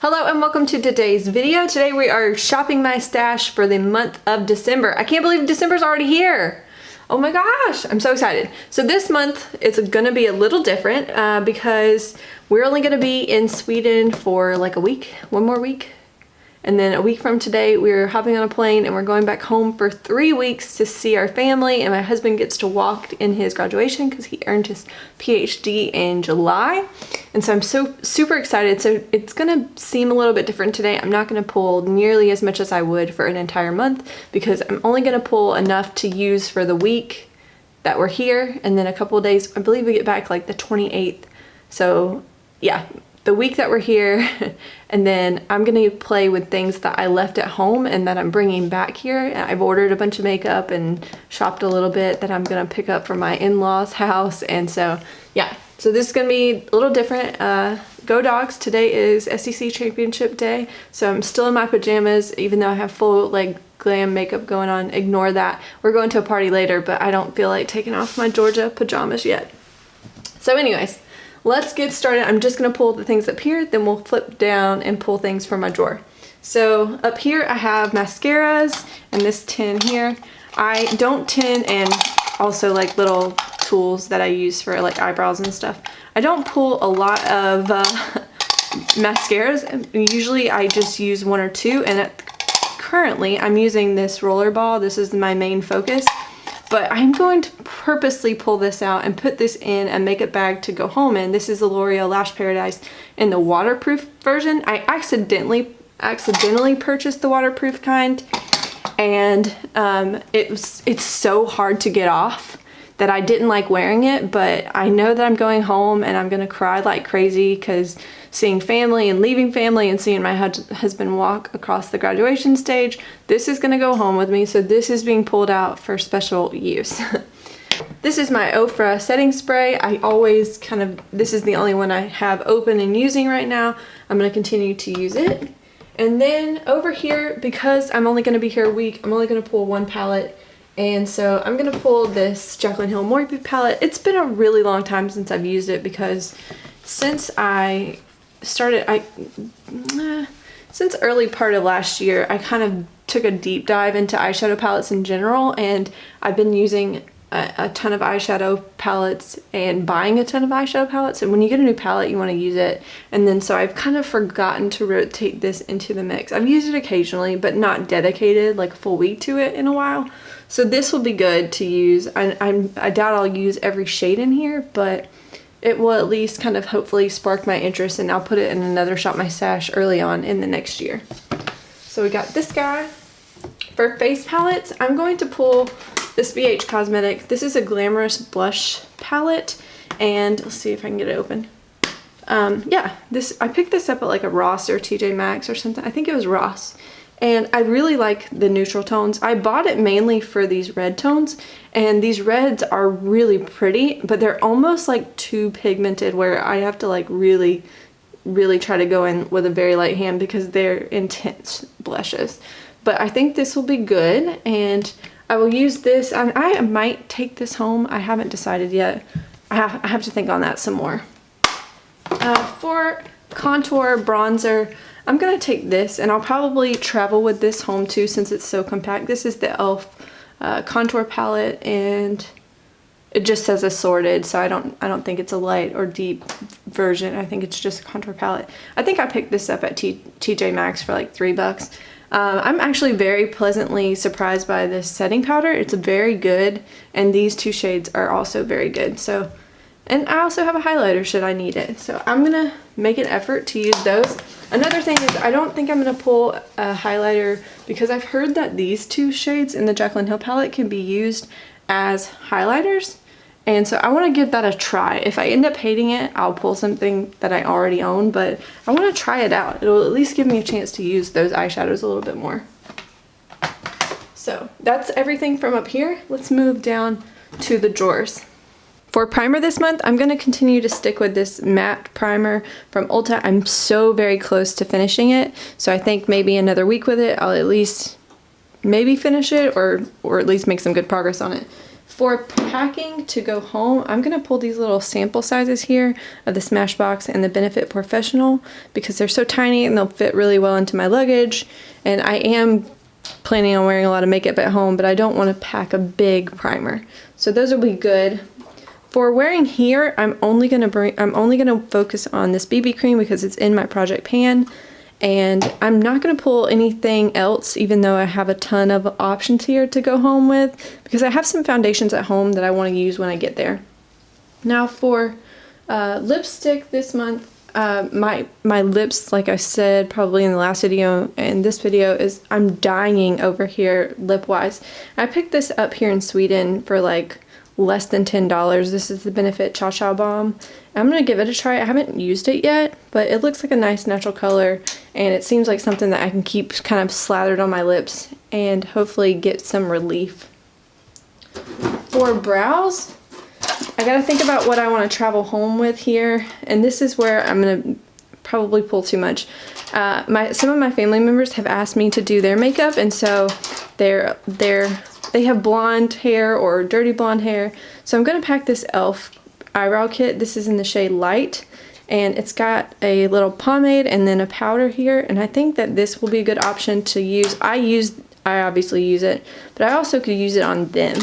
Hello and welcome to today's video. Today we are shopping my stash for the month of December. I can't believe December's already here. Oh my gosh, I'm so excited. So this month it's gonna be a little different because we're only gonna be in Sweden for like a week, one more week. And then a week from today, we're hopping on a plane and we're going back home for 3 weeks to see our family. And my husband gets to walk in his graduation because he earned his PhD in July. And so I'm super excited. So it's gonna seem a little bit different today. I'm not gonna pull nearly as much as I would for an entire month because I'm only gonna pull enough to use for the week that we're here. And then a couple of days, I believe we get back like the 28th. So yeah. The week that we're here, and then I'm gonna play with things that I left at home and that I'm bringing back here. I've ordered a bunch of makeup and shopped a little bit that I'm gonna pick up from my in-laws house. And so yeah, so this is gonna be a little different. Go Dogs, today is SEC championship day. So I'm still in my pajamas, even though I have full like glam makeup going on. Ignore that. We're going to a party later, but I don't feel like taking off my Georgia pajamas yet. So anyways, let's get started. I'm just gonna pull the things up here, then we'll flip down and pull things from my drawer. So up here I have mascaras and this tin here. I don't tin and also like little tools that I use for like eyebrows and stuff. I don't pull a lot of mascaras. Usually I just use one or two, and currently I'm using this roller ball. This is my main focus. But I'm going to purposely pull this out and put this in a makeup bag to go home in. This is the L'Oreal Lash Paradise in the waterproof version. I accidentally purchased the waterproof kind, and it's so hard to get off that I didn't like wearing it. But I know that I'm going home and I'm gonna cry like crazy because seeing family and leaving family and seeing my husband walk across the graduation stage, this is gonna go home with me. So this is being pulled out for special use. This is my Ofra setting spray. I always this is the only one I have open and using right now. I'm gonna continue to use it. And then over here, because I'm only gonna be here a week, I'm only gonna pull one palette. And so I'm gonna pull this Jaclyn Hill Morphe palette. It's been a really long time since I've used it because since I started, since early part of last year, I kind of took a deep dive into eyeshadow palettes in general, and I've been using a ton of eyeshadow palettes and buying a ton of eyeshadow palettes. And when you get a new palette, you want to use it. And then so I've kind of forgotten to rotate this into the mix. I've used it occasionally, but not dedicated like a full week to it in a while. So this will be good to use. I doubt I'll use every shade in here, but it will at least kind of hopefully spark my interest, and I'll put it in another Shop My Stash early on in the next year. So we got this guy. For face palettes, I'm going to pull this BH Cosmetics. This is a Glamorous Blush palette, and let's see if I can get it open. Yeah, I picked this up at like a Ross or TJ Maxx or something. I think it was Ross. And I really like the neutral tones. I bought it mainly for these red tones, and these reds are really pretty, but they're almost like too pigmented where I have to like really try to go in with a very light hand because they're intense blushes. But I think this will be good, and I will use this, and I might take this home. I haven't decided yet. I have to think on that some more. For contour bronzer, I'm gonna take this, and I'll probably travel with this home too since it's so compact. This is the e.l.f. Contour palette, and it just says assorted, so I don't think it's a light or deep version. I think it's just a contour palette. I think I picked this up at TJ Maxx for like $3. I'm actually very pleasantly surprised by this setting powder. It's very good, and these two shades are also very good. So, and I also have a highlighter should I need it. So I'm gonna make an effort to use those. Another thing is I don't think I'm gonna pull a highlighter because I've heard that these two shades in the Jaclyn Hill palette can be used as highlighters. And so I want to give that a try. If I end up hating it, I'll pull something that I already own, but I want to try it out. It'll at least give me a chance to use those eyeshadows a little bit more. So that's everything from up here. Let's move down to the drawers. For primer this month, I'm going to continue to stick with this matte primer from Ulta. I'm so very close to finishing it, so I think maybe another week with it, I'll at least maybe finish it or at least make some good progress on it. For packing to go home, I'm going to pull these little sample sizes here of the Smashbox and the Benefit Professional because they're so tiny and they'll fit really well into my luggage. And I am planning on wearing a lot of makeup at home, but I don't want to pack a big primer. So those will be good. For wearing here, I'm only going to focus on this BB cream because it's in my project pan. And I'm not going to pull anything else, even though I have a ton of options here to go home with, because I have some foundations at home that I want to use when I get there. Now for lipstick this month, my lips, like I said probably in the last video and this video, is I'm dying over here lip-wise. I picked this up here in Sweden for like less than $10. This is the Benefit Cha Cha Balm. I'm going to give it a try. I haven't used it yet, but it looks like a nice natural color, and it seems like something that I can keep kind of slathered on my lips and hopefully get some relief. For brows, I got to think about what I want to travel home with here, and this is where I'm going to probably pull too much. Some of my family members have asked me to do their makeup, and so they have blonde hair or dirty blonde hair. So I'm going to pack this e.l.f. eyebrow kit. This is in the shade Light, and it's got a little pomade and then a powder here, and I think that this will be a good option to use. I obviously use it, but I also could use it on them.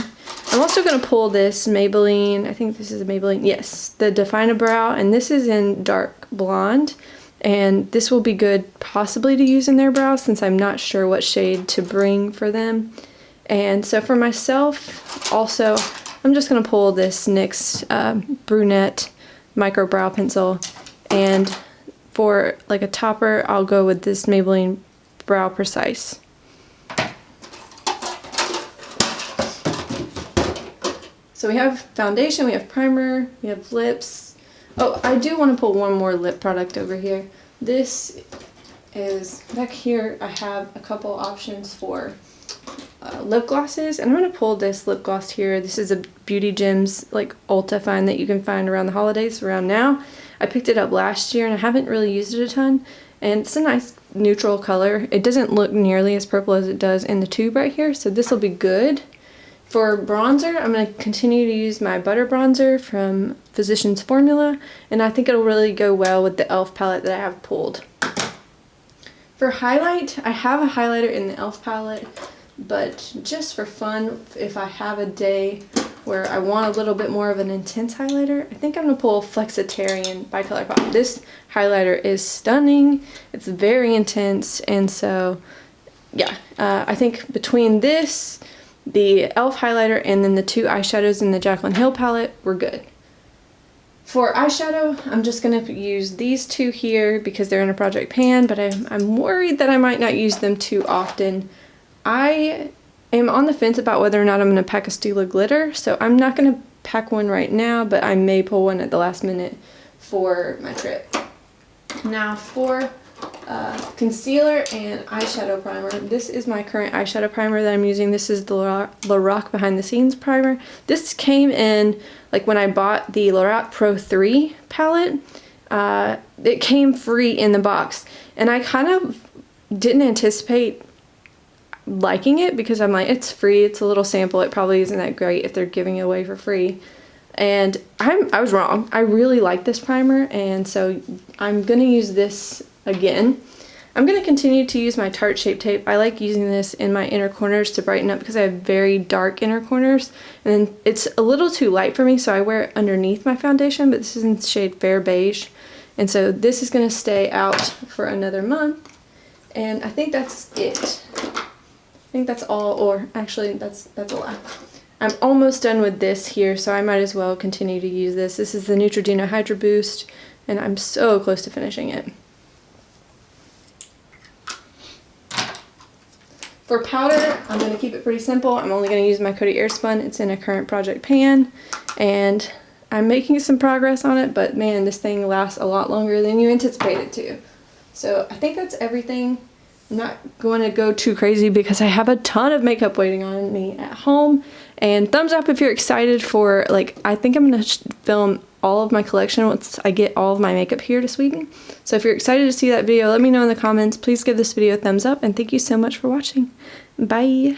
I'm also going to pull this Maybelline, I think this is a Maybelline, yes, the Define-A-Brow, and this is in dark blonde, and this will be good possibly to use in their brows since I'm not sure what shade to bring for them. And so for myself, also, I'm just going to pull this NYX Brunette Micro Brow Pencil. And for like a topper, I'll go with this Maybelline Brow Precise. So we have foundation, we have primer, we have lips. Oh, I do want to pull one more lip product over here. This is, back here I have a couple options for lip glosses, and I'm going to pull this lip gloss here. This is a Beauty Gems like Ulta find that you can find around the holidays around now. I picked it up last year and I haven't really used it a ton, and it's a nice neutral color. It doesn't look nearly as purple as it does in the tube right here, so this will be good. For bronzer, I'm going to continue to use my Butter Bronzer from Physicians Formula, and I think it'll really go well with the e.l.f. palette that I have pulled. For highlight, I have a highlighter in the e.l.f. palette, but just for fun, if I have a day where I want a little bit more of an intense highlighter, I think I'm going to pull Flexitarian by ColourPop. This highlighter is stunning, it's very intense, and so yeah, I think between this, the e.l.f. highlighter, and then the two eyeshadows in the Jaclyn Hill palette, we're good. For eyeshadow, I'm just going to use these two here because they're in a project pan, but I'm worried that I might not use them too often. I am on the fence about whether or not I'm going to pack a Stila glitter, so I'm not going to pack one right now, but I may pull one at the last minute for my trip. Now for concealer and eyeshadow primer, this is my current eyeshadow primer that I'm using. This is the Lorac Behind the Scenes primer. This came in, like when I bought the Lorac Pro 3 palette, it came free in the box, and I kind of didn't anticipate liking it because I'm like, it's free, it's a little sample, it probably isn't that great if they're giving it away for free. And I was wrong. I really like this primer, and so I'm going to use this again. I'm going to continue to use my Tarte Shape Tape. I like using this in my inner corners to brighten up because I have very dark inner corners, and it's a little too light for me, so I wear it underneath my foundation, but this is in the shade Fair Beige, and so this is going to stay out for another month, and I think that's it. I think that's all, or actually that's a lie. I'm almost done with this here, so I might as well continue to use this. This is the Neutrogena Hydro Boost, and I'm so close to finishing it. For powder, I'm going to keep it pretty simple. I'm only going to use my Coty Airspun. It's in a current project pan, and I'm making some progress on it, but man, this thing lasts a lot longer than you anticipate it to. So I think that's everything. I'm not going to go too crazy because I have a ton of makeup waiting on me at home. And thumbs up if you're excited for, like, I think I'm going to film all of my collection once I get all of my makeup here to Sweden. So if you're excited to see that video, let me know in the comments. Please give this video a thumbs up, and thank you so much for watching. Bye!